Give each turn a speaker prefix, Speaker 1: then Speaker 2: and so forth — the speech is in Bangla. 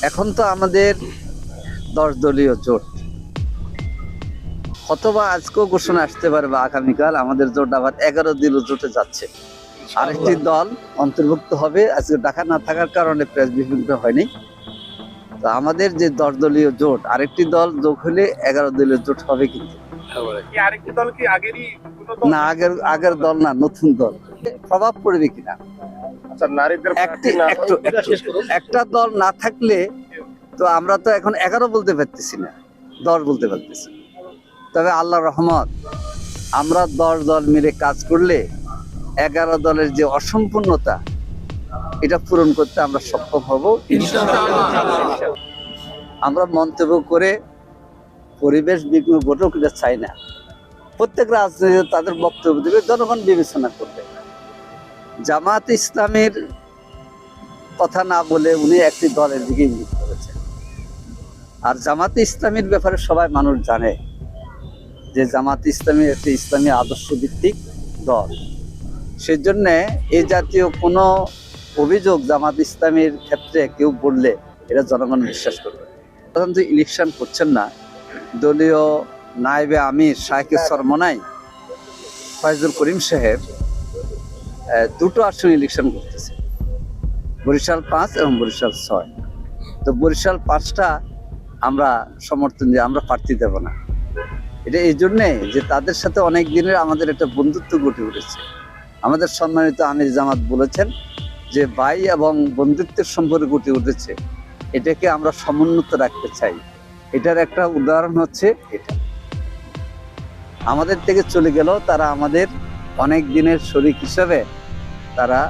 Speaker 1: এখন তো আমাদের 10 দলীয় জোট, অথবা আজকেও ঘোষণা আসতে পারে বা আগামীকাল আমাদের জোট আবার 11 দলীয় জোটে যাচ্ছে। আরেকটি দল অন্তর্ভুক্ত হবে, আজকে ঢাকা না থাকার কারণে প্রেস ব্রিফিংটা হয়নি। তো আমাদের যে 10 দলীয় জোট, আরেকটি দল যোগ হলে 11 দলীয় জোট হবে। কিন্তু
Speaker 2: আরেকটি দল কি আগেরই
Speaker 1: না, আগের দল না, নতুন দল। প্রভাব পড়বে কিনা,
Speaker 2: আচ্ছা, নারীদের
Speaker 1: একটা দল না থাকলে তো আমরা তো এখন 11 বলতে পারতেছি না, 10 বলতে পারতেছি। তবে আল্লাহর রহমত, আমরা 10 দল মিলে কাজ করলে 11 দলের যে অসম্পূর্ণতা, এটা পূরণ করতে আমরা সক্ষম হব ইনশাআল্লাহ। আমরা মন্তব্য করে পরিবেশ বিঘ্ন ঘটুক এটা চাই না। প্রত্যেক রাজনীতি তাদের বক্তব্য দেবে, জনগণ বিবেচনা করবে। জামাত ইসলামের কথা না বলে উনি একটি দলের দিকে ইঙ্গিত করেছেন। আর জামাত ইসলামের ব্যাপারে সবাই মানুষ জানে যে জামাত ইসলামী একটি ইসলামী আদর্শ ভিত্তিক দল। সেজন্য এই জাতীয় কোনো অভিযোগ জামাত ইসলামের ক্ষেত্রে কেউ বললে এটা জনগণ বিশ্বাস করবে। প্রধানত ইলেকশন করছেন না, দলীয় নায়েবে আমির শাহেকে সরমনাই ফয়জুল করিম সাহেব দুটো আসন ইলেকশন করতেছে, বরিশাল 5 এবং বরিশাল 6। তো বরিশাল 5টা আমরা সমর্থন দিয়ে আমরা প্রার্থী দেব না। এটা এই জন্যে যে তাদের সাথে অনেক দিনের আমাদের একটা বন্ধুত্ব গড়ে উঠেছে। আমাদের সম্মানিত আমির জামাত বলেছেন যে ভাই এবং বন্ধুত্বের সম্পর্ক গড়ে উঠেছে, এটাকে আমরা সমুন্নত রাখতে চাই। এটার একটা উদাহরণ হচ্ছে এটা, আমাদের থেকে চলে গেল তারা আমাদের অনেক দিনের শরীক হিসাবে তারা